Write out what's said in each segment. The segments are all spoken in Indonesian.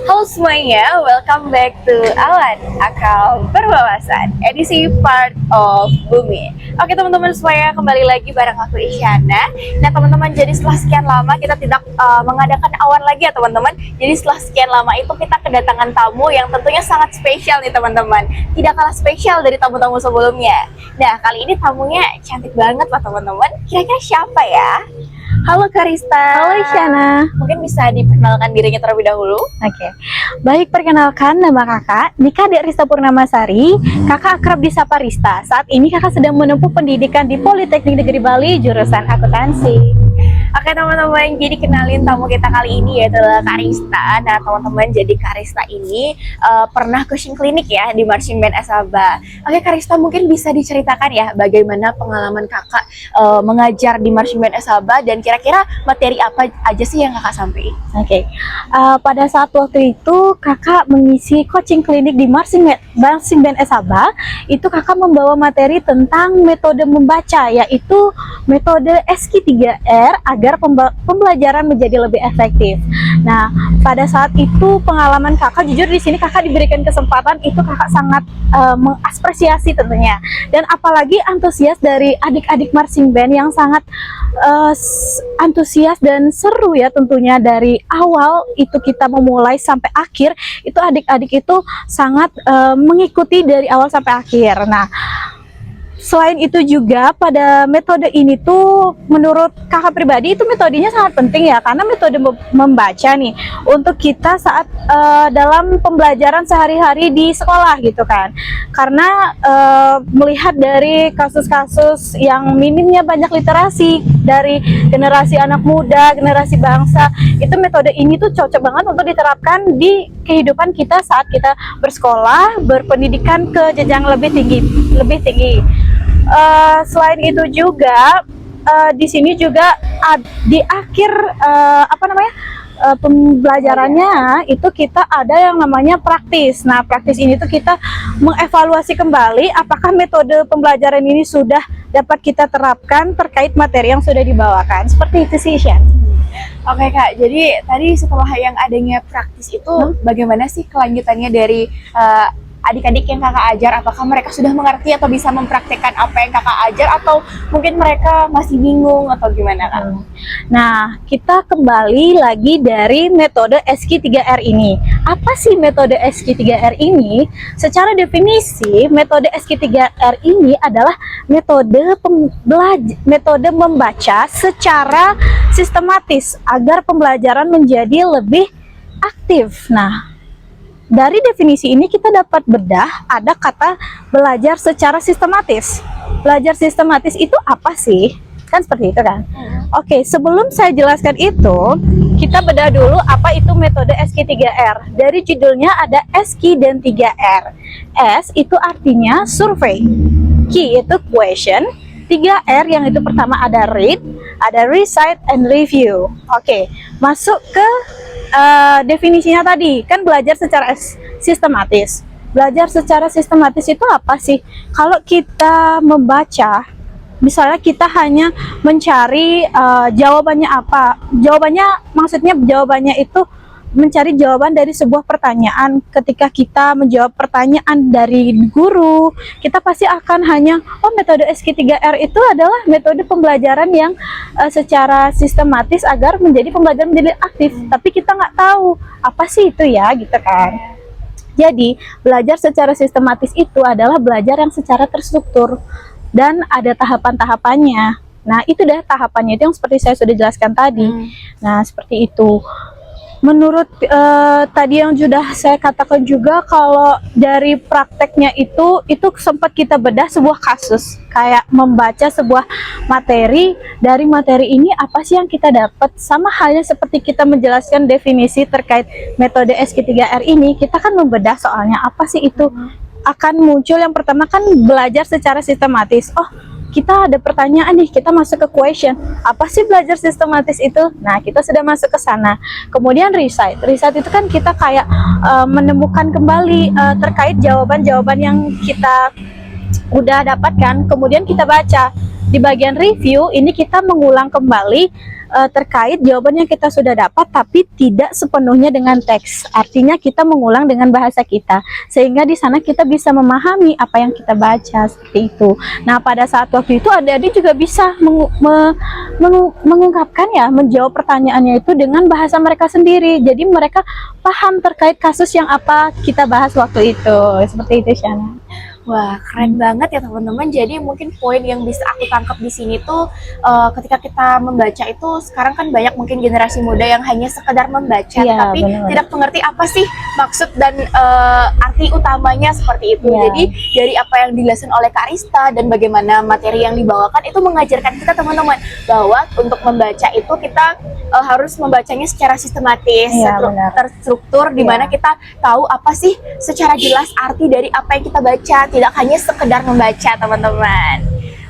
Halo semuanya, welcome back to Awan Akal Berwawasan edisi part of Bumi. Oke teman-teman semuanya, kembali lagi bareng aku Isyana. Nah teman-teman, jadi setelah sekian lama kita tidak mengadakan Awan lagi ya teman-teman. Jadi setelah sekian lama itu kita kedatangan tamu yang tentunya sangat spesial nih teman-teman. Tidak kalah spesial dari tamu-tamu sebelumnya. Nah kali ini tamunya cantik banget lah teman-teman. Kira-kira siapa ya? Halo Karista. Halo Isyana. Mungkin bisa diperkenalkan dirinya terlebih dahulu. Oke. Baik, perkenalkan nama kakak Nika Rista Purnamasari. Kakak akrab disapa Rista. Saat ini kakak sedang menempuh pendidikan di Politeknik Negeri Bali jurusan akuntansi. Oke teman-teman, jadi kenalin tamu kita kali ini yaitu Karista. Nah teman-teman, jadi Karista ini pernah coaching klinik ya di Marching Band Esaba. Oke Karista, mungkin bisa diceritakan ya bagaimana pengalaman kakak mengajar di Marching Band Esaba dan kira-kira materi apa aja sih yang kakak sampaikan? Oke. Pada saat waktu itu kakak mengisi coaching klinik di Marching Band Esaba, itu kakak membawa materi tentang metode membaca, yaitu metode SQ3R agar pembelajaran menjadi lebih efektif. Nah, pada saat itu pengalaman kakak, jujur di sini kakak diberikan kesempatan, itu kakak sangat mengapresiasi tentunya. Dan apalagi antusias dari adik-adik marching band yang sangat antusias dan seru ya tentunya. Dari awal itu kita memulai sampai akhir, itu adik-adik itu sangat mengikuti dari awal sampai akhir. Nah, selain itu juga pada metode ini tuh menurut kakak pribadi itu metodenya sangat penting ya, karena metode membaca nih untuk kita saat dalam pembelajaran sehari-hari di sekolah gitu kan. Karena melihat dari kasus-kasus yang minimnya banyak literasi dari generasi anak muda, generasi bangsa, itu metode ini tuh cocok banget untuk diterapkan di kehidupan kita saat kita bersekolah, berpendidikan ke jenjang lebih tinggi. Selain itu juga di sini juga di akhir pembelajarannya itu kita ada yang namanya praktis. Nah, praktis ini tuh kita mengevaluasi kembali apakah metode pembelajaran ini sudah dapat kita terapkan terkait materi yang sudah dibawakan. Seperti itu sih, Shan. Oke Kak, jadi tadi setelah yang adanya praktis itu bagaimana sih kelanjutannya dari adik-adik yang kakak ajar? Apakah mereka sudah mengerti atau bisa mempraktikkan apa yang kakak ajar, atau mungkin mereka masih bingung atau gimana Kak? Nah, kita kembali lagi dari metode SQ3R ini. Apa sih metode SQ3R ini? Secara definisi, metode SQ3R ini adalah metode membaca secara sistematis agar pembelajaran menjadi lebih aktif. Nah, dari definisi ini kita dapat bedah ada kata belajar secara sistematis. Belajar sistematis itu apa sih? Kan seperti itu kan? Oke, sebelum saya jelaskan itu, kita bedah dulu apa itu metode SQ3R. Dari judulnya ada SQ dan 3R. S itu artinya survei, Q itu question, 3R yang itu pertama ada read, ada recite, and review. Oke, masuk ke definisinya tadi, kan belajar secara sistematis. Belajar secara sistematis itu apa sih? Kalau kita membaca, misalnya kita hanya mencari jawabannya apa? Jawabannya itu mencari jawaban dari sebuah pertanyaan. Ketika kita menjawab pertanyaan dari guru, kita pasti akan hanya, oh metode SQ3R itu adalah metode pembelajaran yang secara sistematis agar menjadi pembelajaran menjadi aktif. Tapi kita nggak tahu apa sih itu ya, gitu kan. Jadi belajar secara sistematis itu adalah belajar yang secara terstruktur dan ada tahapan-tahapannya. Nah, itu dah tahapannya itu yang seperti saya sudah jelaskan tadi. Nah, seperti itu. Menurut tadi yang sudah saya katakan juga, kalau dari prakteknya itu sempat kita bedah sebuah kasus, kayak membaca sebuah materi. Dari materi ini apa sih yang kita dapat? Sama halnya seperti kita menjelaskan definisi terkait metode SQ3R ini, kita kan membedah soalnya apa sih itu. Akan muncul yang pertama kan belajar secara sistematis. Oh, kita ada pertanyaan nih, kita masuk ke question. Apa sih belajar sistematis itu? Nah, kita sudah masuk ke sana. Kemudian recite. Recite itu kan kita kayak menemukan kembali terkait jawaban-jawaban yang kita udah dapatkan, kemudian kita baca. Di bagian review ini kita mengulang kembali terkait jawaban yang kita sudah dapat, tapi tidak sepenuhnya dengan teks. Artinya kita mengulang dengan bahasa kita, sehingga di sana kita bisa memahami apa yang kita baca seperti itu. Nah, pada saat waktu itu adik-adik juga bisa mengungkapkan ya, menjawab pertanyaannya itu dengan bahasa mereka sendiri. Jadi mereka paham terkait kasus yang apa kita bahas waktu itu. Seperti itu, Shana. Wah, keren banget ya teman-teman. Jadi mungkin poin yang bisa aku tangkap di sini tuh ketika kita membaca itu sekarang kan banyak mungkin generasi muda yang hanya sekedar membaca, Iya, tapi benar. tidak mengerti apa sih maksud dan arti utamanya seperti itu. Iya. Jadi dari apa yang dijelaskan oleh Kak Rista dan bagaimana materi yang dibawakan itu mengajarkan kita teman-teman bahwa untuk membaca itu kita harus membacanya secara sistematis, Iya, benar. terstruktur, di mana Iya. kita tahu apa sih secara jelas arti dari apa yang kita baca, tidak hanya sekedar membaca teman-teman.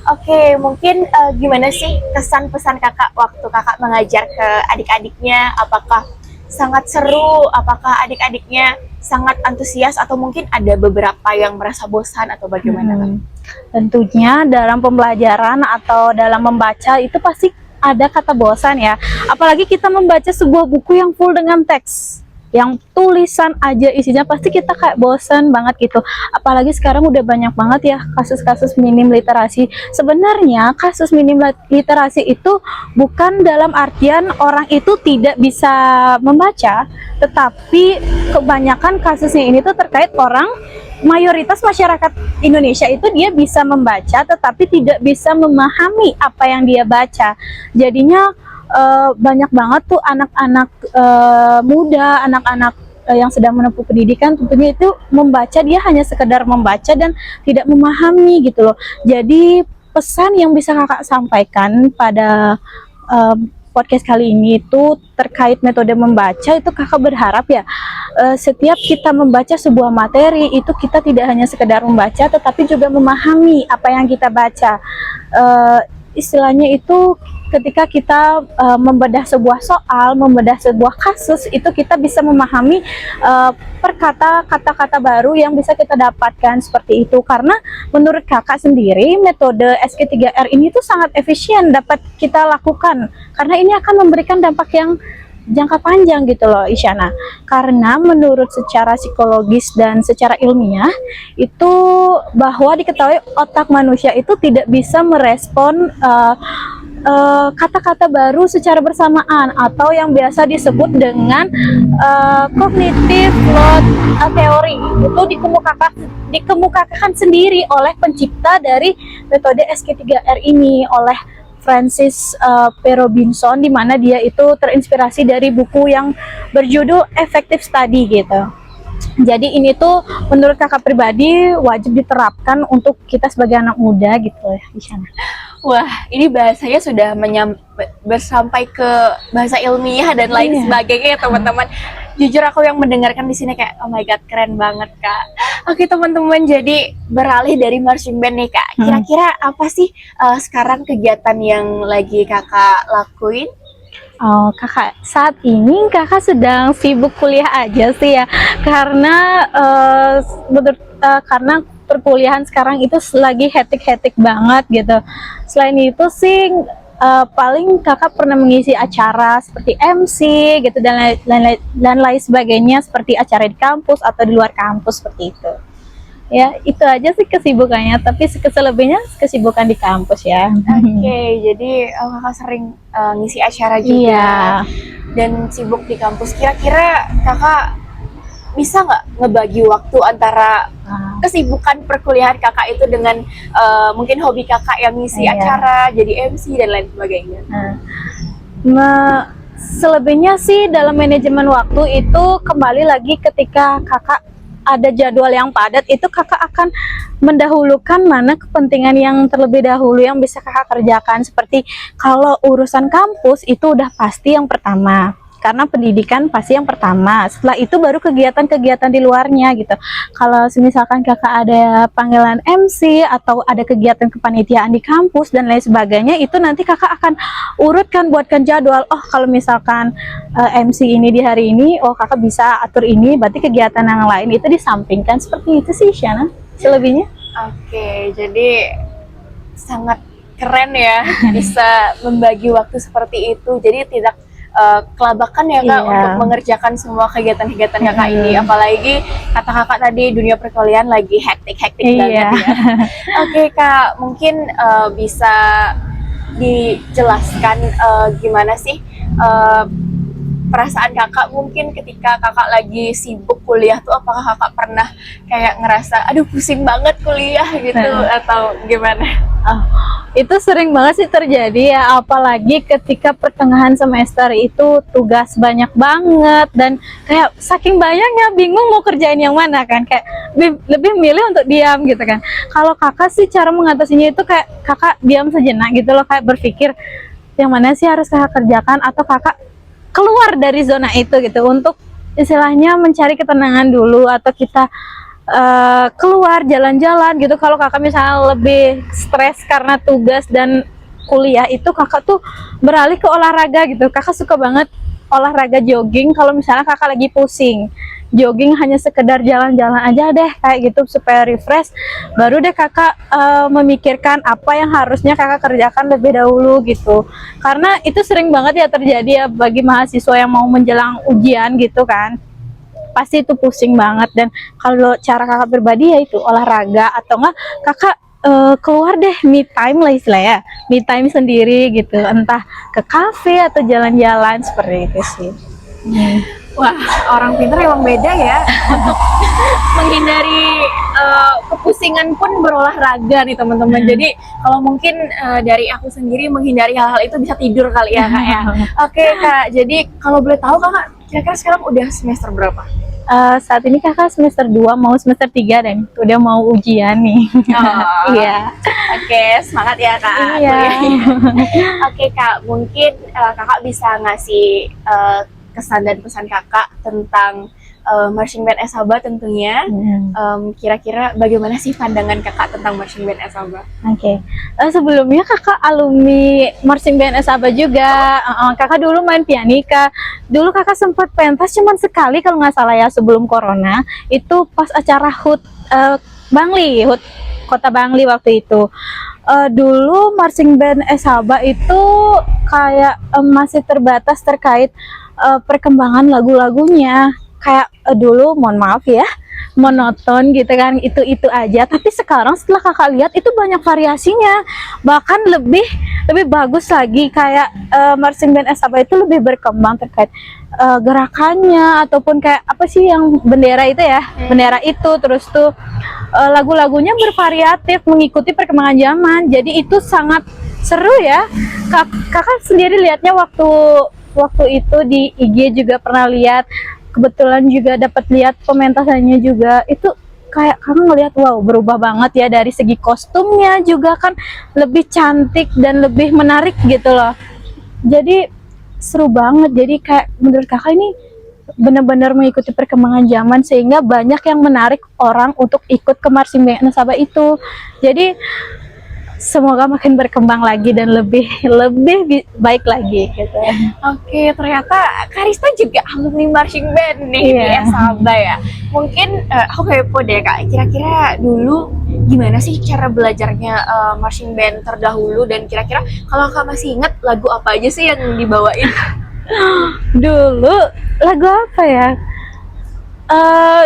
Oke, mungkin gimana sih kesan pesan kakak waktu kakak mengajar ke adik-adiknya? Apakah sangat seru? Apakah adik-adiknya sangat antusias? Atau mungkin ada beberapa yang merasa bosan atau bagaimana? Kak? Tentunya dalam pembelajaran atau dalam membaca itu pasti ada kata bosan ya. Apalagi kita membaca sebuah buku yang full dengan teks, yang tulisan aja isinya, pasti kita kayak bosan banget gitu. Apalagi sekarang udah banyak banget ya kasus-kasus minim literasi. Sebenarnya kasus minim literasi itu bukan dalam artian orang itu tidak bisa membaca, tetapi kebanyakan kasusnya ini tuh terkait orang, mayoritas masyarakat Indonesia itu dia bisa membaca tetapi tidak bisa memahami apa yang dia baca. Jadinya banyak banget tuh anak-anak muda, anak-anak yang sedang menempuh pendidikan tentunya itu membaca, dia hanya sekedar membaca dan tidak memahami gitu loh. Jadi pesan yang bisa kakak sampaikan pada podcast kali ini itu terkait metode membaca, itu kakak berharap ya setiap kita membaca sebuah materi itu kita tidak hanya sekedar membaca tetapi juga memahami apa yang kita baca. Istilahnya itu ketika kita membedah sebuah soal, membedah sebuah kasus, itu kita bisa memahami kata-kata baru yang bisa kita dapatkan seperti itu. Karena menurut kakak sendiri metode SK3R ini tuh sangat efisien dapat kita lakukan, karena ini akan memberikan dampak yang jangka panjang gitu loh, Isyana. Karena menurut secara psikologis dan secara ilmiah itu bahwa diketahui otak manusia itu tidak bisa merespon kata-kata baru secara bersamaan, atau yang biasa disebut dengan cognitive load theory. Itu dikemukakan sendiri oleh pencipta dari metode SK3R ini, oleh Francis P. Robinson, di mana dia itu terinspirasi dari buku yang berjudul Effective Study gitu. Jadi ini tuh menurut kakak pribadi wajib diterapkan untuk kita sebagai anak muda gitu ya di sana. Wah, ini bahasanya sudah bersampai ke bahasa ilmiah dan lain sebagainya ya teman-teman. Jujur aku yang mendengarkan di sini kayak oh my god, keren banget Kak. Oke teman-teman, jadi beralih dari marching band nih Kak. Kira-kira apa sih sekarang kegiatan yang lagi kakak lakuin? Oh kakak, saat ini kakak sedang sibuk kuliah aja sih ya, karena karena perkuliahan sekarang itu lagi hektik banget gitu. Selain itu sih paling kakak pernah mengisi acara seperti MC gitu dan lain sebagainya, seperti acara di kampus atau di luar kampus seperti itu. Ya itu aja sih kesibukannya, tapi selebihnya kesibukan di kampus ya. Oke, jadi kakak sering ngisi acara juga. Iya. Dan sibuk di kampus. Kira-kira kakak bisa nggak ngebagi waktu antara kesibukan perkuliahan kakak itu dengan mungkin hobi kakak yang ngisi acara, jadi MC dan lain sebagainya? Selebihnya sih dalam manajemen waktu itu kembali lagi ketika kakak ada jadwal yang padat, itu kakak akan mendahulukan mana kepentingan yang terlebih dahulu yang bisa kakak kerjakan. Seperti kalau urusan kampus itu udah pasti yang pertama, karena pendidikan pasti yang pertama. Setelah itu baru kegiatan-kegiatan di luarnya gitu. Kalau misalkan kakak ada panggilan MC atau ada kegiatan kepanitiaan di kampus dan lain sebagainya, itu nanti kakak akan urutkan, buatkan jadwal. Oh kalau misalkan MC ini di hari ini, oh kakak bisa atur ini, berarti kegiatan yang lain itu disampingkan. Seperti itu sih Shana selebihnya. Oke, jadi sangat keren ya bisa membagi waktu seperti itu. Jadi tidak kelabakan ya Kak Iya. untuk mengerjakan semua kegiatan-kegiatan Kakak ini. Apalagi kata Kakak tadi dunia perkuliahan lagi hektik-hektik banget Iya. ya. Oke Kak, mungkin bisa dijelaskan gimana sih perasaan Kakak mungkin ketika Kakak lagi sibuk kuliah tuh, apakah Kakak pernah kayak ngerasa aduh pusing banget kuliah gitu atau gimana? Ah, itu sering banget sih terjadi ya, apalagi ketika pertengahan semester itu tugas banyak banget dan kayak saking banyaknya bingung mau kerjain yang mana kan, kayak lebih milih untuk diam gitu kan. Kalau kakak sih cara mengatasinya itu kayak kakak diam sejenak gitu loh, kayak berpikir yang mana sih harus kakak kerjakan, atau kakak keluar dari zona itu gitu untuk istilahnya mencari ketenangan dulu, atau kita keluar jalan-jalan gitu. Kalau kakak misalnya lebih stres karena tugas dan kuliah itu, kakak tuh beralih ke olahraga gitu. Kakak suka banget olahraga jogging. Kalau misalnya kakak lagi pusing, jogging hanya sekedar jalan-jalan aja deh kayak gitu supaya refresh, baru deh kakak memikirkan apa yang harusnya kakak kerjakan lebih dahulu gitu. Karena itu sering banget ya terjadi ya bagi mahasiswa yang mau menjelang ujian gitu kan, pasti itu pusing banget. Dan kalau cara kakak pribadi ya itu olahraga, atau enggak kakak keluar deh, me time lah istilahnya, me time sendiri gitu, entah ke kafe atau jalan-jalan seperti itu sih. Wah, orang pintar emang beda ya untuk menghindari kepusingan pun berolahraga nih teman-teman. Jadi kalau mungkin dari aku sendiri menghindari hal-hal itu bisa tidur kali ya Kak ya. Oke Kak, jadi kalau boleh tahu Kakak kira-kira sekarang udah semester berapa? Saat ini kakak semester 2 mau semester 3 dan udah mau ujian nih. Oh, Iya. Oke, semangat ya Kak. Iya. Oke Kak, mungkin Kakak bisa ngasih kesan dan pesan Kakak tentang marching band Esaba tentunya. Kira-kira bagaimana sih pandangan Kakak tentang marching band Esaba? Oke. Sebelumnya kakak alumni marching band Esaba juga. Kakak dulu main pianika. Dulu kakak sempat pentas cuman sekali kalau nggak salah ya, sebelum corona. Itu pas acara HUT Bangli, HUT Kota Bangli waktu itu. Dulu marching band Esaba itu kayak masih terbatas terkait perkembangan lagu-lagunya. Kayak dulu, mohon maaf ya, monoton gitu kan, itu aja. Tapi sekarang setelah kakak lihat itu banyak variasinya, bahkan lebih bagus lagi. Kayak marching band Esaba itu lebih berkembang terkait gerakannya, ataupun kayak apa sih yang bendera itu ya, bendera itu. Terus tuh lagu-lagunya bervariatif mengikuti perkembangan zaman, jadi itu sangat seru ya. Kakak sendiri lihatnya waktu itu di IG juga pernah lihat, kebetulan juga dapat lihat pementasannya juga. Itu kayak kamu ngelihat wow, berubah banget ya, dari segi kostumnya juga kan lebih cantik dan lebih menarik gitu loh. Jadi seru banget. Jadi kayak menurut kakak ini benar-benar mengikuti perkembangan zaman, sehingga banyak yang menarik orang untuk ikut ke marching band Esaba itu. Jadi semoga makin berkembang lagi dan lebih baik lagi gitu. Oke, ternyata Karista juga alumni marching band nih di Iya. Esaba ya. Mungkin aku kepo deh Kak, kira-kira dulu gimana sih cara belajarnya marching band terdahulu, dan kira-kira kalau Kak masih ingat lagu apa aja sih yang dibawain? Dulu lagu apa ya?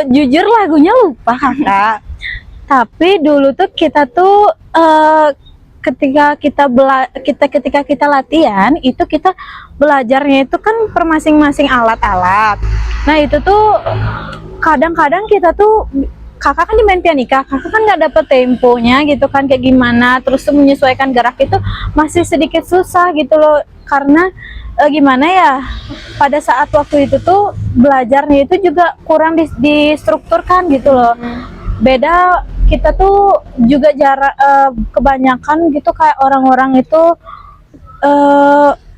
Jujur lagunya lupa kakak. Tapi dulu tuh kita tuh ketika kita latihan itu, kita belajarnya itu kan per masing-masing alat-alat. Nah itu tuh kadang-kadang kita tuh, kakak kan di main pianika, kakak kan nggak dapet temponya gitu kan, kayak gimana, terus tuh menyesuaikan gerak itu masih sedikit susah gitu loh. Karena gimana ya, pada saat waktu itu tuh belajarnya itu juga kurang distrukturkan gitu loh. Beda kita tuh juga jarak kebanyakan gitu, kayak orang-orang itu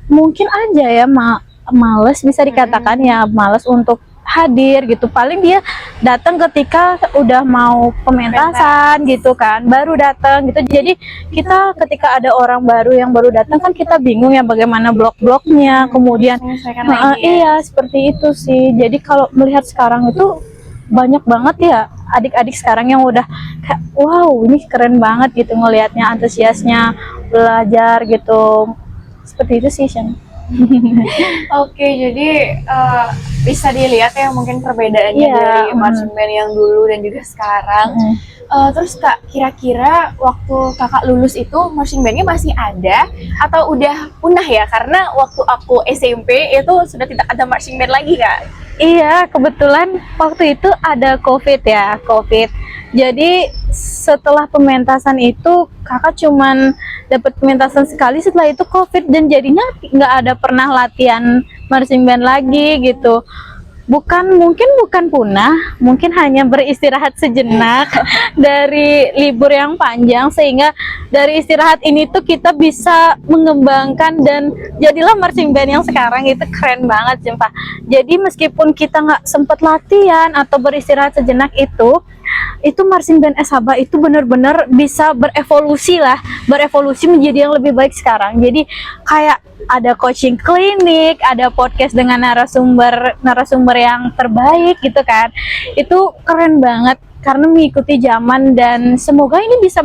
mungkin aja ya males, bisa dikatakan ya males untuk hadir gitu. Paling dia datang ketika udah mau pementasan gitu kan, baru datang gitu. Jadi kita ketika ada orang baru yang baru datang kan, kita bingung ya bagaimana blok-bloknya, kemudian Menyesuaikan lagi ya. iya seperti itu sih. Jadi kalau melihat sekarang itu banyak banget ya adik-adik sekarang yang udah kayak wow, ini keren banget gitu ngelihatnya, antusiasnya belajar gitu. Seperti itu sih, Shan. Oke, jadi bisa dilihat ya mungkin perbedaannya Iya, dari marching band yang dulu dan juga sekarang. Terus Kak, kira-kira waktu Kakak lulus itu marching bandnya masih ada atau udah punah ya? Karena waktu aku SMP itu sudah tidak ada marching band lagi, Kak. Iya, kebetulan waktu itu ada COVID ya, COVID. Jadi setelah pementasan itu kakak cuman dapat pementasan sekali, setelah itu COVID dan jadinya nggak ada pernah latihan marching band lagi gitu. Mungkin bukan punah, mungkin hanya beristirahat sejenak dari libur yang panjang, sehingga dari istirahat ini tuh kita bisa mengembangkan dan jadilah marching band yang sekarang. Itu keren banget sumpah. Jadi meskipun kita nggak sempat latihan atau beristirahat sejenak, itu marching band Sabah itu benar-benar bisa berevolusi menjadi yang lebih baik sekarang. Jadi kayak ada coaching klinik, ada podcast dengan narasumber yang terbaik gitu kan. Itu keren banget karena mengikuti zaman, dan semoga ini bisa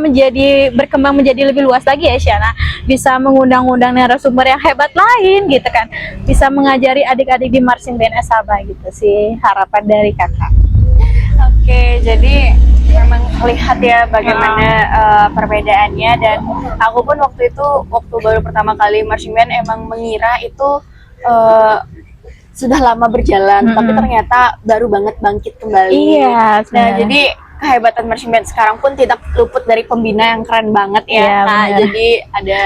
berkembang menjadi lebih luas lagi ya, Shana. Bisa mengundang-undang narasumber yang hebat lain gitu kan. Bisa mengajari adik-adik di marching band Sabah gitu sih harapan dari kakak. Oke, jadi memang terlihat ya bagaimana perbedaannya, dan aku pun waktu baru pertama kali marching band emang mengira itu sudah lama berjalan, tapi ternyata baru banget bangkit kembali. Iya, nah jadi kehebatan marching band sekarang pun tidak luput dari pembina yang keren banget ya. Iya, Nah, jadi ada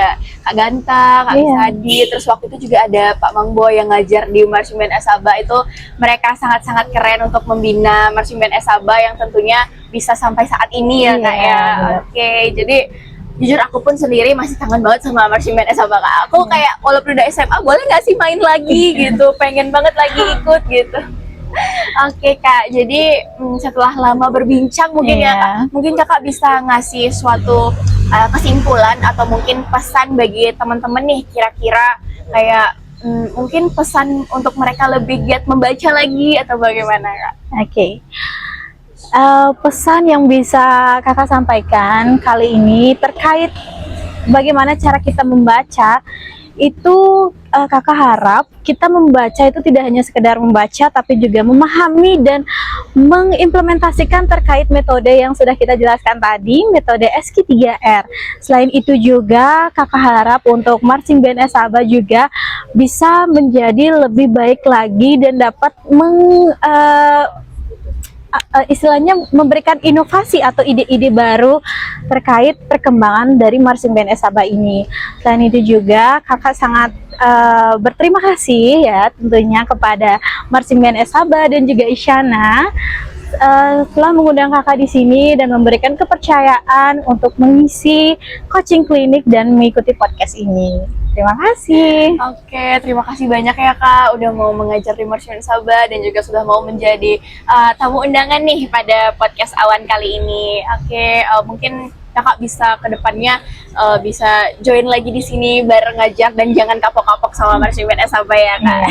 Kak Ganta, Kak Sadi, terus waktu itu juga ada Pak Mangbo yang ngajar di marching band Sabah. Itu mereka sangat-sangat keren untuk membina marching band Sabah yang tentunya bisa sampai saat ini ya, Kak ya. Oke, jadi jujur aku pun sendiri masih kangen banget sama marching band Sabah, Kak. Aku kayak walaupun udah SMA, boleh nggak sih main lagi gitu, pengen banget lagi ikut gitu. Oke Kak, jadi setelah lama berbincang mungkin ya Kak, mungkin Kakak bisa ngasih suatu kesimpulan atau mungkin pesan bagi teman-teman nih, kira-kira kayak mungkin pesan untuk mereka lebih giat membaca lagi atau bagaimana Kak? Oke. Pesan yang bisa kakak sampaikan kali ini terkait bagaimana cara kita membaca itu, kakak harap kita membaca itu tidak hanya sekedar membaca, tapi juga memahami dan mengimplementasikan terkait metode yang sudah kita jelaskan tadi, metode SQ3R. Selain itu juga kakak harap untuk marching band Sabah juga bisa menjadi lebih baik lagi dan dapat istilahnya memberikan inovasi atau ide-ide baru terkait perkembangan dari marching band Sabah ini. Selain itu juga kakak sangat berterima kasih ya tentunya kepada marching band Sabah dan juga Isyana telah mengundang kakak di sini dan memberikan kepercayaan untuk mengisi coaching klinik dan mengikuti podcast ini. Terima kasih. Oke, terima kasih banyak ya Kak udah mau mengajar di marching band Sabah dan juga sudah mau menjadi tamu undangan nih pada podcast Awan kali ini. Oke, mungkin Kakak bisa kedepannya bisa join lagi di sini bareng ngajar dan jangan kapok-kapok sama marching band Sabah ya Kak.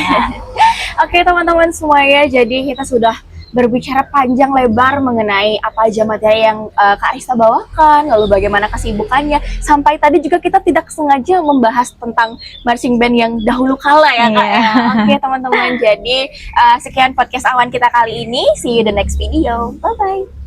Oke teman-teman semuanya, jadi kita sudah berbicara panjang lebar mengenai apa aja materi yang Kak Arista bawakan, lalu bagaimana kesibukannya, sampai tadi juga kita tidak sengaja membahas tentang marching band yang dahulu kala ya Kak. Oke teman-teman, jadi sekian podcast Awan kita kali ini, see you the next video, bye-bye.